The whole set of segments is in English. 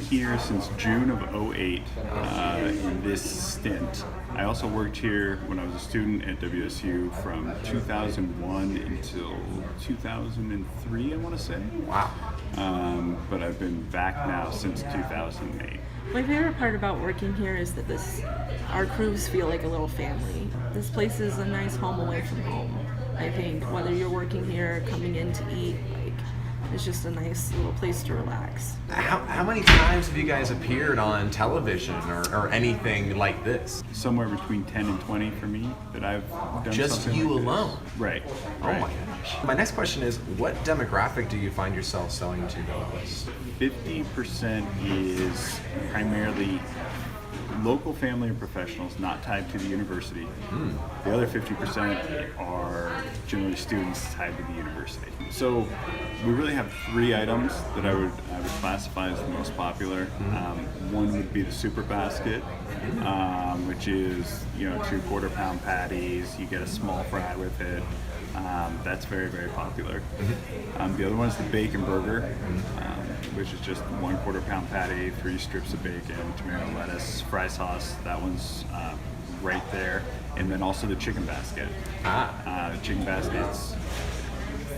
here since June of '08 in this stint. I also worked here when I was a student at WSU from 2001 until 2003, I want to say. Wow. But I've been back now since 2008. My favorite part about working here is that our crews feel like a little family. This place is a nice home away from home. I think whether you're working here, coming in to eat, it's just a nice little place to relax. How many times have you guys appeared on television or anything like this? Somewhere between 10 and 20 for me that I've done. Just something you like this. alone? Right. Oh my gosh. My next question is, what demographic do you find yourself selling to the most? 50% is primarily local family and professionals not tied to the university. The other 50% are generally students tied to the university. So we really have three items that I would classify as the most popular. One would be the super basket, which is 2 quarter-pound patties. You get a small fry with it. That's very, very popular. The other one is the bacon burger, which is just 1 quarter-pound patty, 3 strips of bacon, tomato, lettuce, fry sauce. That one's right there. And then also the chicken basket. The chicken basket's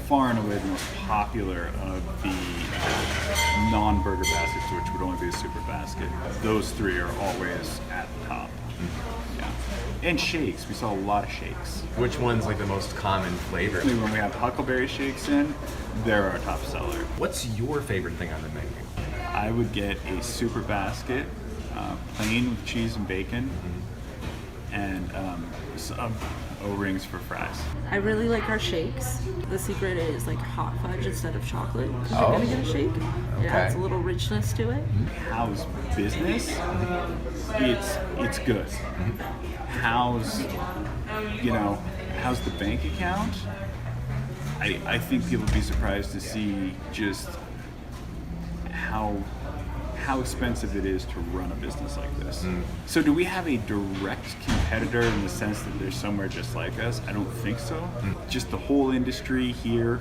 far and away the most popular of the non-burger baskets, which would only be a super basket. Those three are always at the top. Yeah. And shakes. We sell a lot of shakes. Which one's like the most common flavor? When we have huckleberry shakes in, they're our top seller. What's your favorite thing on the menu? I would get a super basket, plain with cheese and bacon, and some O-rings for fries. I really like our shakes. The secret is like hot fudge instead of chocolate. Because you're gonna get a shake. It adds a little richness to it. How's business? It's good. How's the bank account? I think people would be surprised to see just how expensive it is to run a business like this. So do we have a direct competitor in the sense that there's somewhere just like us? I don't think so. Just the whole industry here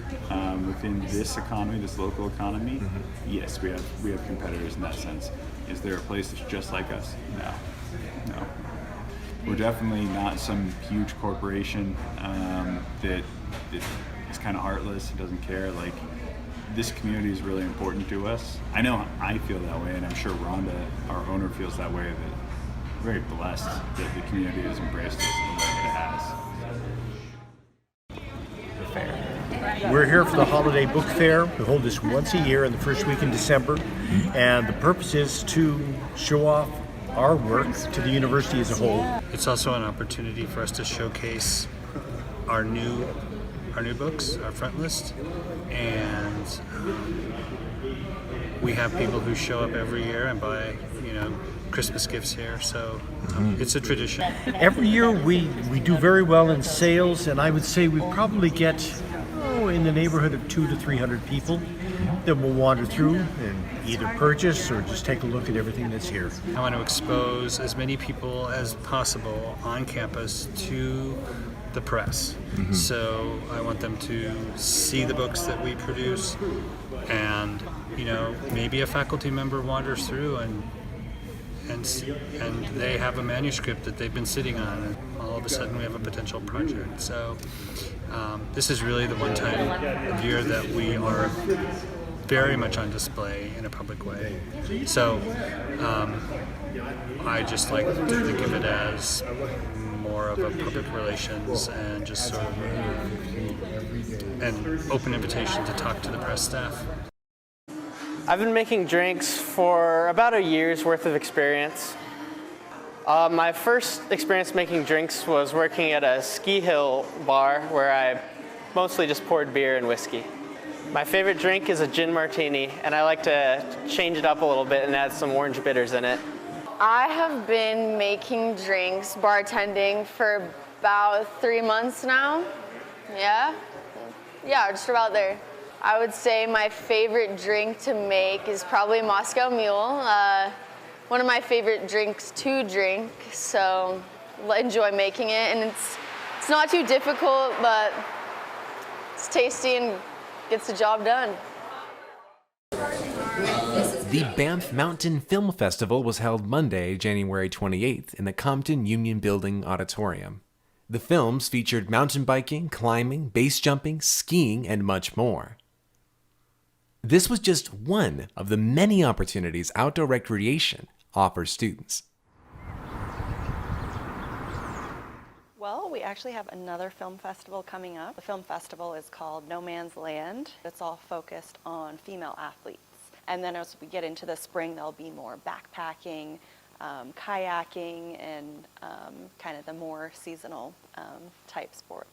within this economy, this local economy, yes, we have competitors in that sense. Is there a place that's just like us? No. We're definitely not some huge corporation that is kind of heartless and doesn't care. Like, this community is really important to us. I know I feel that way, and I'm sure Rhonda, our owner, feels that way. That we're very blessed that the community has embraced us in the way it has. We're here for the Holiday Book Fair. We hold this once a year in the first week in December, and the purpose is to show off our work to the university as a whole. It's also an opportunity for us to showcase our new books, our front list, and we have people who show up every year and buy, Christmas gifts here, so it's a tradition. Every year we do very well in sales, and I would say we probably get in the neighborhood of 200 to 300 people that will wander through and either purchase or just take a look at everything that's here. I want to expose as many people as possible on campus to the press. So I want them to see the books that we produce, and maybe a faculty member wanders through and they have a manuscript that they've been sitting on, and all of a sudden we have a potential project. So this is really the one time of year that we are very much on display in a public way. So I just like to think of it as more of a public relations and just sort of an open invitation to talk to the press staff. I've been making drinks for about a year's worth of experience. My first experience making drinks was working at a ski hill bar where I mostly just poured beer and whiskey. My favorite drink is a gin martini, and I like to change it up a little bit and add some orange bitters in it. I have been making drinks, bartending for about 3 months now. Yeah, just about there. I would say my favorite drink to make is probably Moscow Mule. One of my favorite drinks to drink, so enjoy making it. And it's not too difficult, but it's tasty and gets the job done. This is The Banff Mountain Film Festival was held Monday, January 28th in the Compton Union Building Auditorium. The films featured mountain biking, climbing, base jumping, skiing, and much more. This was just one of the many opportunities outdoor recreation offers students. Well, we actually have another film festival coming up. The film festival is called No Man's Land. It's all focused on female athletes. And then as we get into the spring, there'll be more backpacking, kayaking, and kind of the more seasonal type sports.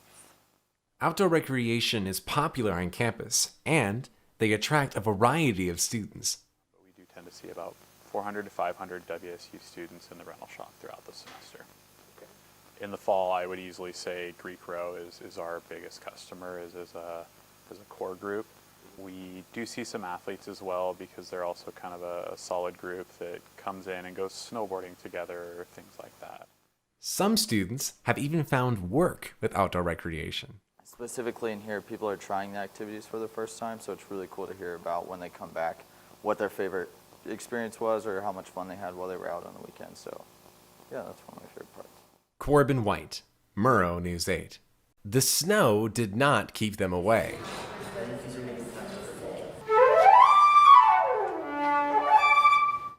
Outdoor recreation is popular on campus, and they attract a variety of students. We do tend to see about 400 to 500 WSU students in the rental shop throughout the semester. In the fall, I would easily say Greek Row is our biggest customer as a core group. We do see some athletes as well because they're also kind of a solid group that comes in and goes snowboarding together or things like that. Some students have even found work with outdoor recreation. Specifically in here, people are trying the activities for the first time, so it's really cool to hear about when they come back what their favorite experience was or how much fun they had while they were out on the weekend. So yeah, that's one of my favorite parts. Corbin White, Murrow News 8. The snow did not keep them away.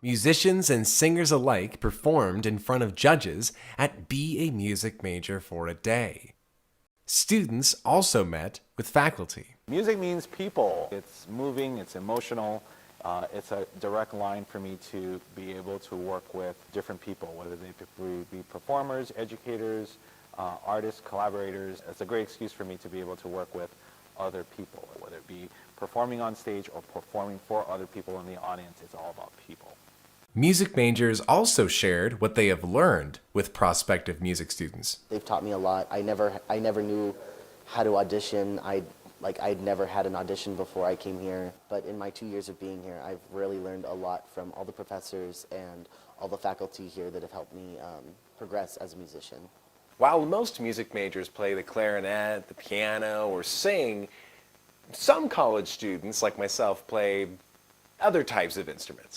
Musicians and singers alike performed in front of judges at Be a Music Major for a Day. Students also met with faculty. Music means people. It's moving, it's emotional. It's a direct line for me to be able to work with different people, whether they be performers, educators, artists, collaborators. It's a great excuse for me to be able to work with other people, whether it be performing on stage or performing for other people in the audience. It's all about people. Music majors also shared what they have learned with prospective music students. They've taught me a lot. I never knew how to audition. I'd never had an audition before I came here, but in my 2 years of being here, I've really learned a lot from all the professors and all the faculty here that have helped me progress as a musician. While most music majors play the clarinet, the piano, or sing, some college students, like myself, play other types of instruments.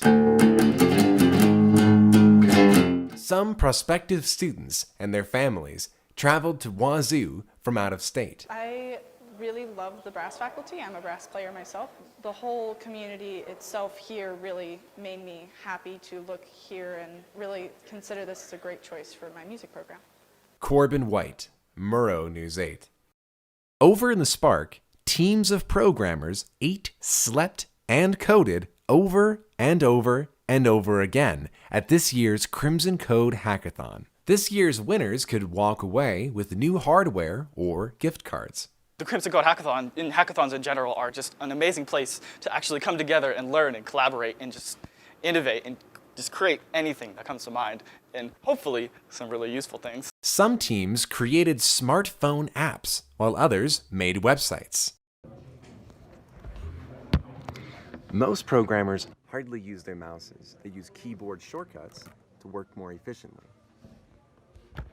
Some prospective students and their families traveled to Wazoo from out of state. I really love the brass faculty. I'm a brass player myself. The whole community itself here really made me happy to look here and really consider this as a great choice for my music program. Corbin White, Murrow News 8. Over in the Spark, teams of programmers ate, slept, and coded over and over and over again at this year's Crimson Code Hackathon. This year's winners could walk away with new hardware or gift cards. The Crimson Code Hackathon and hackathons in general are just an amazing place to actually come together and learn and collaborate and just innovate and just create anything that comes to mind, and hopefully some really useful things. Some teams created smartphone apps, while others made websites. Most programmers hardly use their mouses. They use keyboard shortcuts to work more efficiently.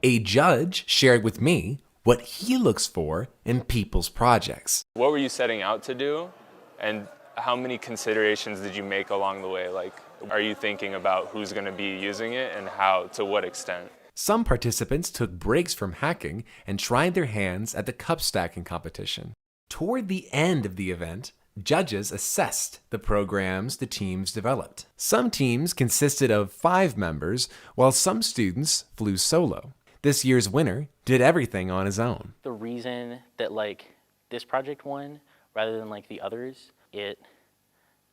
A judge shared with me what he looks for in people's projects. What were you setting out to do, and how many considerations did you make along the way? Like, are you thinking about who's going to be using it and how, to what extent? Some participants took breaks from hacking and tried their hands at the cup stacking competition. Toward the end of the event, judges assessed the programs the teams developed. Some teams consisted of 5 members, while some students flew solo. This year's winner did everything on his own. The reason that this project won rather than the others, it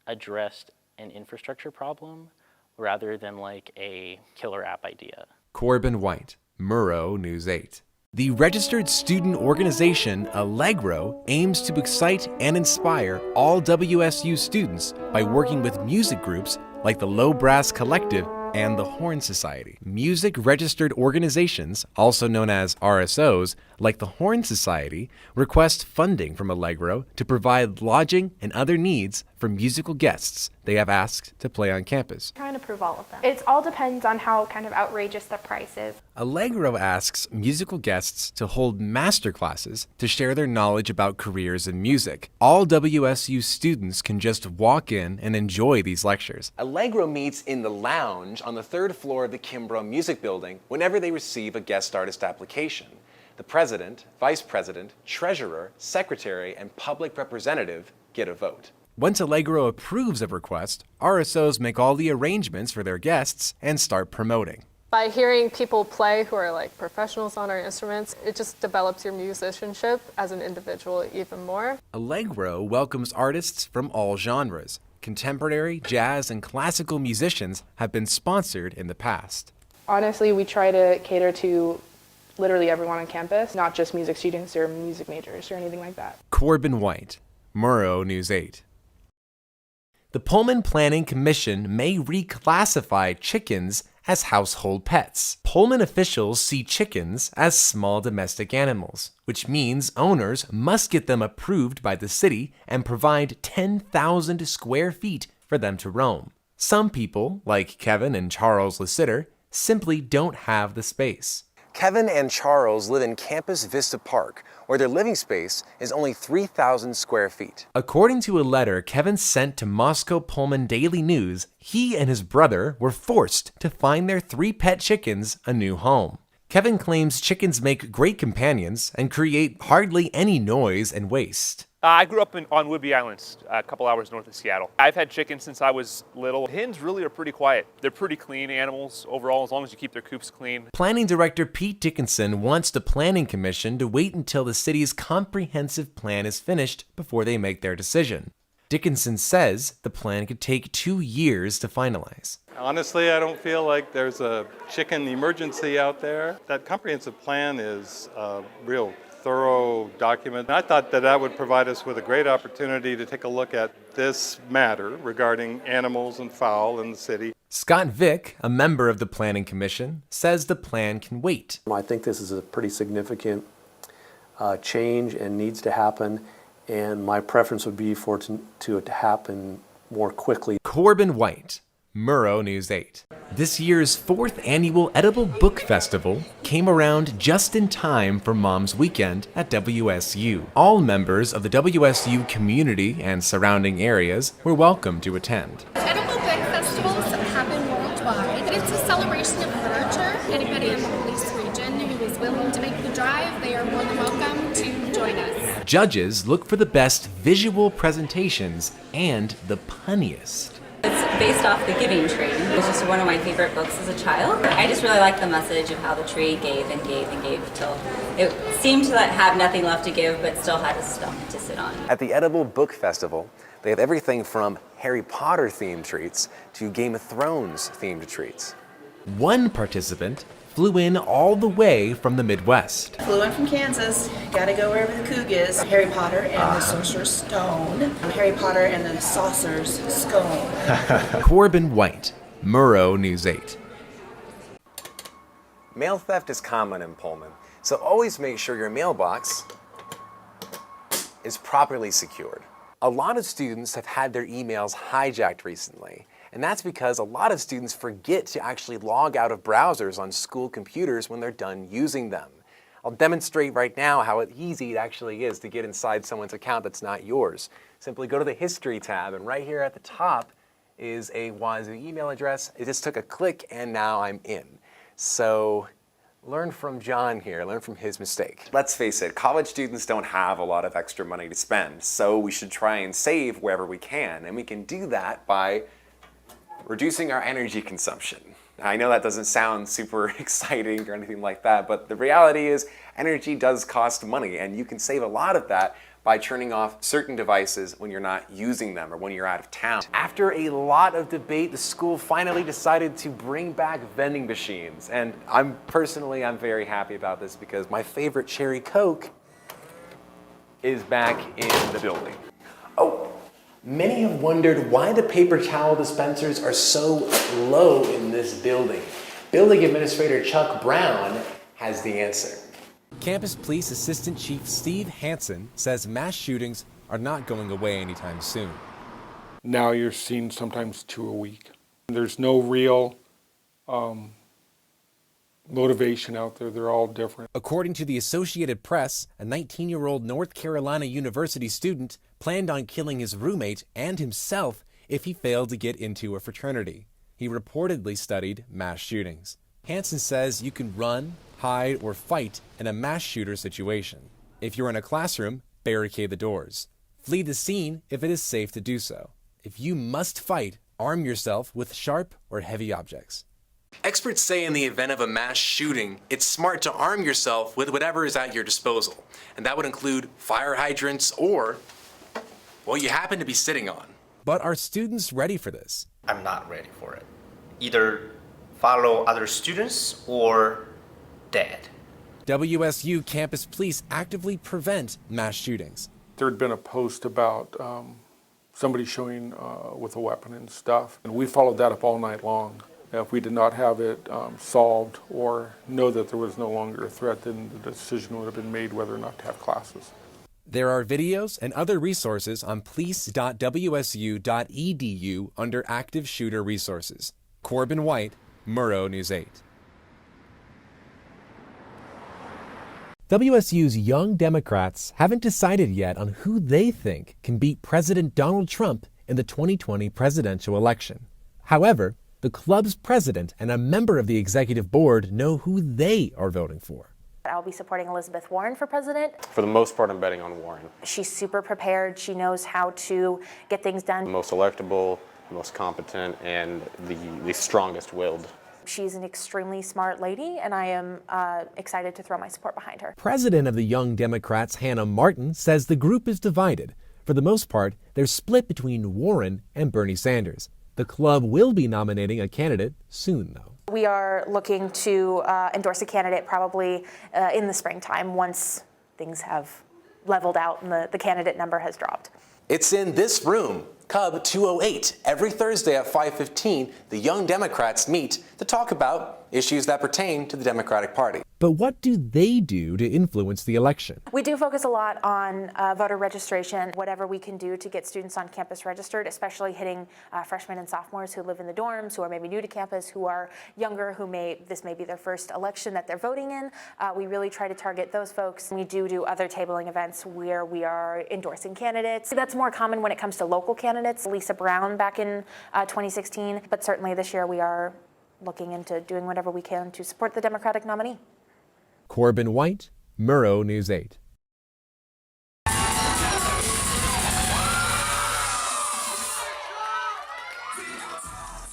addressed an infrastructure problem rather than a killer app idea. Corbin White, Murrow News 8. The registered student organization Allegro aims to excite and inspire all WSU students by working with music groups like the Low Brass Collective and the Horn Society. Music registered organizations, also known as RSOs, like the Horn Society, request funding from Allegro to provide lodging and other needs for from musical guests they have asked to play on campus. Trying to prove all of them. It all depends on how kind of outrageous the price is. Allegro asks musical guests to hold master classes to share their knowledge about careers in music. All WSU students can just walk in and enjoy these lectures. Allegro meets in the lounge on the 3rd floor of the Kimbrough Music Building whenever they receive a guest artist application. The president, vice president, treasurer, secretary, and public representative get a vote. Once Allegro approves a request, RSOs make all the arrangements for their guests and start promoting. By hearing people play who are like professionals on our instruments, it just develops your musicianship as an individual even more. Allegro welcomes artists from all genres. Contemporary, jazz, and classical musicians have been sponsored in the past. Honestly, we try to cater to literally everyone on campus, not just music students or music majors or anything like that. Corbin White, Murrow News 8. The Pullman Planning Commission may reclassify chickens as household pets. Pullman officials see chickens as small domestic animals, which means owners must get them approved by the city and provide 10,000 square feet for them to roam. Some people, like Kevin and Charles Lesitter, simply don't have the space. Kevin and Charles live in Campus Vista Park, where their living space is only 3,000 square feet. According to a letter Kevin sent to Moscow Pullman Daily News, he and his brother were forced to find their 3 pet chickens a new home. Kevin claims chickens make great companions and create hardly any noise and waste. I grew up on Whidbey Islands, a couple hours north of Seattle. I've had chickens since I was little. Hens really are pretty quiet. They're pretty clean animals overall, as long as you keep their coops clean. Planning Director Pete Dickinson wants the Planning Commission to wait until the city's comprehensive plan is finished before they make their decision. Dickinson says the plan could take 2 years to finalize. Honestly, I don't feel like there's a chicken emergency out there. That comprehensive plan is a real thorough document. I thought that would provide us with a great opportunity to take a look at this matter regarding animals and fowl in the city. Scott Vick, a member of the Planning Commission, says the plan can wait. I think this is a pretty significant change and needs to happen, and my preference would be for it to happen more quickly. Corbin White, Murrow News 8. This year's 4th annual Edible Book Festival came around just in time for Mom's Weekend at WSU. All members of the WSU community and surrounding areas were welcome to attend. Edible Book Festivals happen worldwide. It's a celebration of literature. Anybody in the police region who is willing to make the drive, they are more than welcome to join us. Judges look for the best visual presentations and the punniest. It's based off The Giving Tree. It's just one of my favorite books as a child. I just really like the message of how the tree gave and gave and gave till it seemed to have nothing left to give, but still had a stump to sit on. At the Edible Book Festival, they have everything from Harry Potter themed treats to Game of Thrones themed treats. One participant flew in all the way from the Midwest. Flew in from Kansas, gotta go wherever the Coug is. Harry Potter and the Sorcerer's Stone. Harry Potter and the Saucer's Scone. Corbin White, Murrow News 8. Mail theft is common in Pullman, so always make sure your mailbox is properly secured. A lot of students have had their emails hijacked recently, and that's because a lot of students forget to actually log out of browsers on school computers when they're done using them. I'll demonstrate right now how easy it actually is to get inside someone's account that's not yours. Simply go to the History tab, and right here at the top is a Wazoo email address. It just took a click, and now I'm in. So learn from John here, learn from his mistake. Let's face it, college students don't have a lot of extra money to spend, so we should try and save wherever we can, and we can do that by reducing our energy consumption. Now, I know that doesn't sound super exciting or anything like that, but the reality is energy does cost money, and you can save a lot of that by turning off certain devices when you're not using them or when you're out of town. After a lot of debate, the school finally decided to bring back vending machines, and I'm very happy about this because my favorite cherry Coke is back in the building. Oh, many have wondered why the paper towel dispensers are so low in this building. Building Administrator Chuck Brown has the answer. Campus Police Assistant Chief Steve Hansen says mass shootings are not going away anytime soon. Now you're seeing sometimes 2 a week. There's no real motivation out there. They're all different. According to the Associated Press, a 19-year-old North Carolina University student planned on killing his roommate and himself if he failed to get into a fraternity. He reportedly studied mass shootings. Hansen says you can run, hide, or fight in a mass shooter situation. If you're in a classroom, barricade the doors. Flee the scene if it is safe to do so. If you must fight, arm yourself with sharp or heavy objects. Experts say in the event of a mass shooting, it's smart to arm yourself with whatever is at your disposal. And that would include fire hydrants or what you happen to be sitting on. But are students ready for this? I'm not ready for it. Either follow other students or dead. WSU campus police actively prevent mass shootings. There had been a post about somebody showing with a weapon and stuff, and we followed that up all night long. If we did not have it solved or know that there was no longer a threat, then the decision would have been made whether or not to have classes. There are videos and other resources on police.wsu.edu under active shooter resources. Corbin White, Murrow News 8. WSU's Young Democrats haven't decided yet on who they think can beat President Donald Trump in the 2020 presidential election. However, the club's president and a member of the executive board know who they are voting for. I'll be supporting Elizabeth Warren for president. For the most part, I'm betting on Warren. She's super prepared. She knows how to get things done. The most electable, the most competent, and the strongest willed. She's an extremely smart lady, and I am excited to throw my support behind her. President of the Young Democrats, Hannah Martin, says the group is divided. For the most part, they're split between Warren and Bernie Sanders. The club will be nominating a candidate soon, though. We are looking to endorse a candidate probably in the springtime once things have leveled out and the candidate number has dropped. It's in this room, Cub 208. Every Thursday at 5:15, the Young Democrats meet to talk about issues that pertain to the Democratic Party. But what do they do to influence the election? We do focus a lot on voter registration, whatever we can do to get students on campus registered, especially hitting freshmen and sophomores who live in the dorms, who are maybe new to campus, who are younger, this may be their first election that they're voting in. We really try to target those folks. We do other tabling events where we are endorsing candidates. That's more common when it comes to local candidates. Lisa Brown back in 2016, but certainly this year we are looking into doing whatever we can to support the Democratic nominee. Corbin White, Murrow News 8.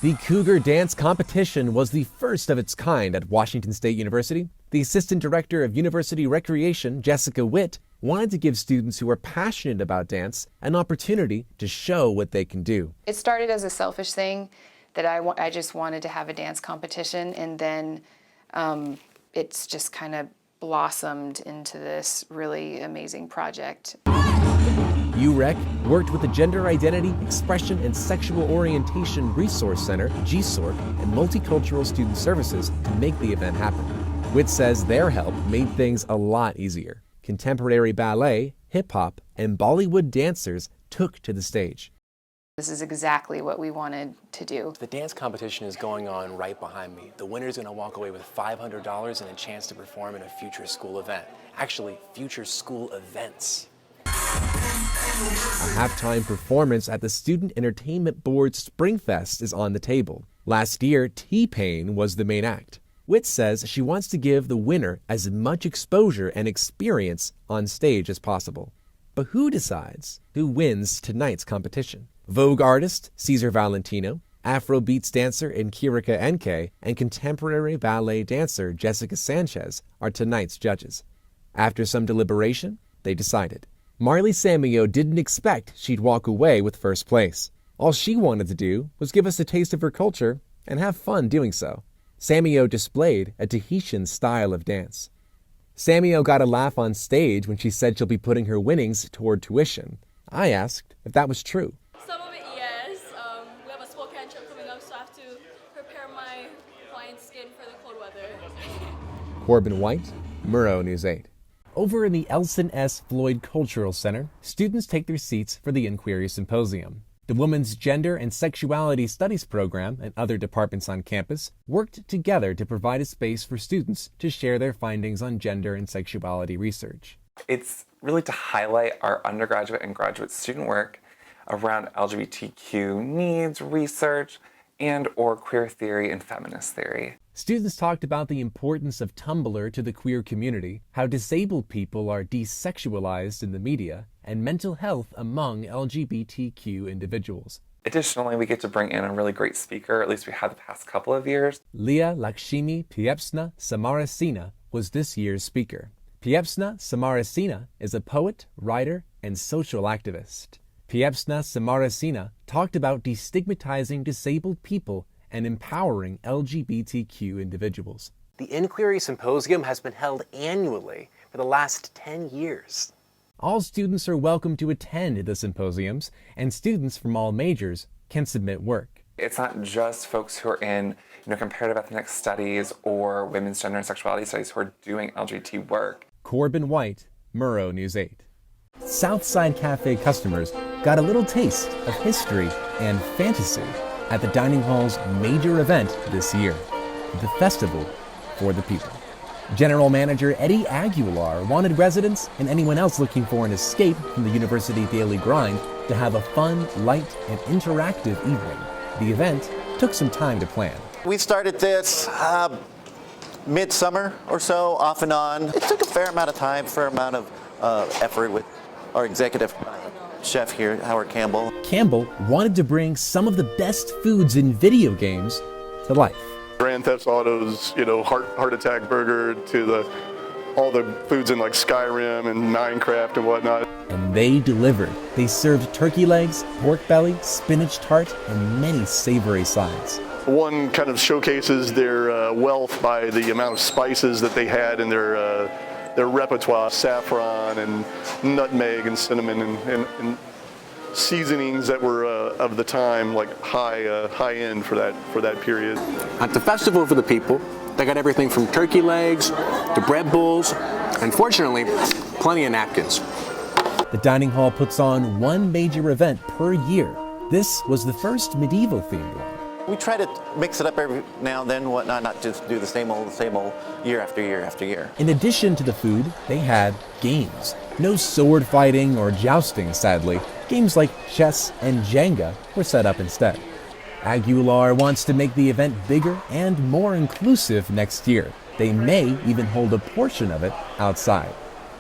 The Cougar Dance Competition was the first of its kind at Washington State University. The Assistant Director of University Recreation, Jessica Witt, wanted to give students who are passionate about dance an opportunity to show what they can do. It started as a selfish thing that I just wanted to have a dance competition, and then it's just kind of blossomed into this really amazing project. UREC worked with the Gender Identity, Expression, and Sexual Orientation Resource Center, GSORC, and Multicultural Student Services to make the event happen. Witt says their help made things a lot easier. Contemporary ballet, hip-hop, and Bollywood dancers took to the stage. This is exactly what we wanted to do. The dance competition is going on right behind me. The winner's going to walk away with $500 and a chance to perform in a future school event. Actually, future school events. A halftime performance at the Student Entertainment Board Springfest is on the table. Last year, T-Pain was the main act. Witt says she wants to give the winner as much exposure and experience on stage as possible. But who decides who wins tonight's competition? Vogue artist Cesar Valentino, Afrobeats dancer Nkirika Nk, and contemporary ballet dancer Jessica Sanchez are tonight's judges. After some deliberation, they decided. Marley Samio didn't expect she'd walk away with first place. All she wanted to do was give us a taste of her culture and have fun doing so. Samio displayed a Tahitian style of dance. Samio got a laugh on stage when she said she'll be putting her winnings toward tuition. I asked if that was true. Some of it, yes. We have a small trip coming up, so I have to prepare my client's skin for the cold weather. Corbin White, Murrow News 8. Over in the Elson S. Floyd Cultural Center, students take their seats for the Inquiry Symposium. The Women's Gender and Sexuality Studies program and other departments on campus worked together to provide a space for students to share their findings on gender and sexuality research. It's really to highlight our undergraduate and graduate student work around LGBTQ needs, research, and or queer theory and feminist theory. Students talked about the importance of Tumblr to the queer community, how disabled people are desexualized in the media, and mental health among LGBTQ individuals. Additionally, we get to bring in a really great speaker, at least we have the past couple of years. Leah Lakshmi Piepzna Samarasina was this year's speaker. Piepzna Samarasina is a poet, writer, and social activist. Piepzna Samarasina talked about destigmatizing disabled people and empowering LGBTQ individuals. The Inquiry Symposium has been held annually for the last 10 years. All students are welcome to attend the symposiums, and students from all majors can submit work. It's not just folks who are in comparative ethnic studies or women's gender and sexuality studies who are doing LGBT work. Corbin White, Murrow News 8. Southside Cafe customers got a little taste of history and fantasy at the dining hall's major event this year, the Festival for the People. General Manager Eddie Aguilar wanted residents and anyone else looking for an escape from the university daily grind to have a fun, light, and interactive evening. The event took some time to plan. We started this midsummer or so, off and on. It took a fair amount of time, fair amount of effort with our executive chef here, Howard Campbell. Campbell wanted to bring some of the best foods in video games to life. Grand Theft Auto's, heart attack burger to all the foods in like Skyrim and Minecraft and whatnot. And they delivered. They served turkey legs, pork belly, spinach tart, and many savory sides. One kind of showcases their wealth by the amount of spices that they had in their repertoire, saffron and nutmeg and cinnamon and seasonings that were of the time, like high end for that period. At the Festival for the People, they got everything from turkey legs to bread bowls, and fortunately, plenty of napkins. The dining hall puts on one major event per year. This was the first medieval themed one. We try to mix it up every now and then, whatnot, not just do the same old year after year after year. In addition to the food, they had games. No sword fighting or jousting, sadly. Games like chess and Jenga were set up instead. Aguilar wants to make the event bigger and more inclusive next year. They may even hold a portion of it outside.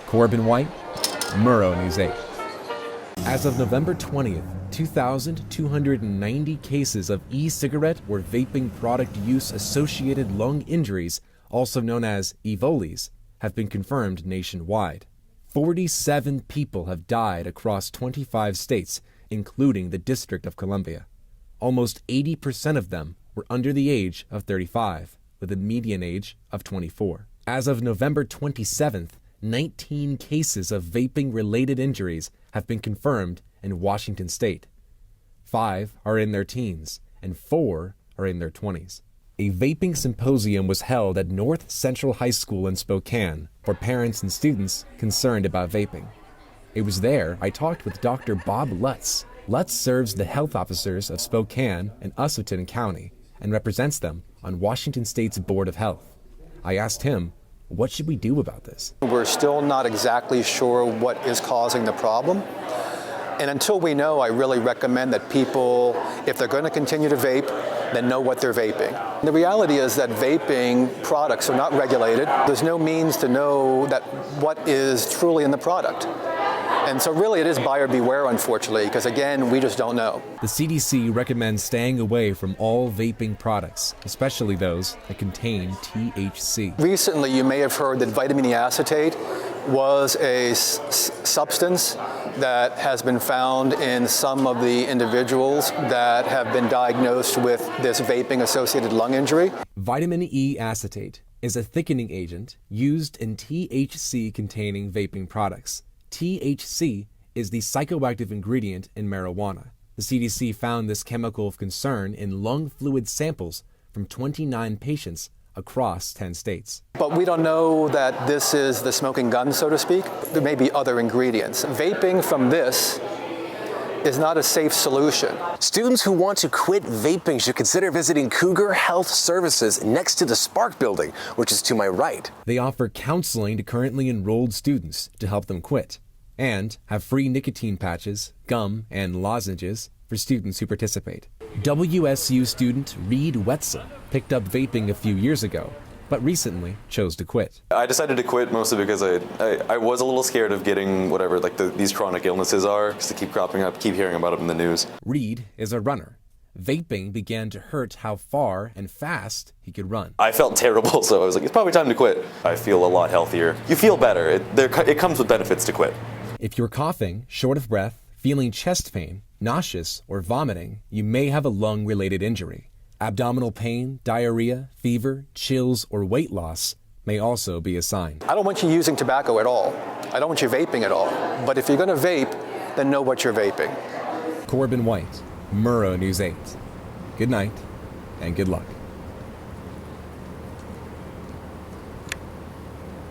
Corbin White, Murrow News 8. As of November 20th, 2,290 cases of e-cigarette or vaping product use associated lung injuries, also known as EVOLIs, have been confirmed nationwide. 47 people have died across 25 states, including the District of Columbia. Almost 80% of them were under the age of 35, with a median age of 24. As of November 27th, 19 cases of vaping-related injuries have been confirmed in Washington state. 5 are in their teens, and 4 are in their 20s. A vaping symposium was held at North Central High School in Spokane for parents and students concerned about vaping. It was there I talked with Dr. Bob Lutz. Lutz serves the health officers of Spokane and Usselton County and represents them on Washington State's Board of Health. I asked him, what should we do about this? We're still not exactly sure what is causing the problem. And until we know, I really recommend that people, if they're going to continue to vape, then know what they're vaping. The reality is that vaping products are not regulated. There's no means to know that what is truly in the product. And so really it is buyer beware, unfortunately, because again, we just don't know. The CDC recommends staying away from all vaping products, especially those that contain THC. Recently, you may have heard that vitamin E acetate was a substance that has been found in some of the individuals that have been diagnosed with this vaping-associated lung injury. Vitamin E acetate is a thickening agent used in THC-containing vaping products. THC is the psychoactive ingredient in marijuana. The CDC found this chemical of concern in lung fluid samples from 29 patients across 10 states. But we don't know that this is the smoking gun, so to speak. There may be other ingredients. Vaping from this is not a safe solution. Students who want to quit vaping should consider visiting Cougar Health Services next to the Spark building, which is to my right. They offer counseling to currently enrolled students to help them quit, and have free nicotine patches, gum, and lozenges for students who participate. WSU student Reed Wetzel picked up vaping a few years ago, but recently chose to quit. I decided to quit mostly because I was a little scared of getting whatever these chronic illnesses are, because they keep cropping up, keep hearing about them in the news. Reed is a runner. Vaping began to hurt how far and fast he could run. I felt terrible, so I was like, it's probably time to quit. I feel a lot healthier. You feel better. It comes with benefits to quit. If you're coughing, short of breath, feeling chest pain, nauseous, or vomiting, you may have a lung-related injury. Abdominal pain, diarrhea, fever, chills, or weight loss may also be a sign. I don't want you using tobacco at all. I don't want you vaping at all. But if you're going to vape, then know what you're vaping. Corbin White, Murrow News 8. Good night and good luck.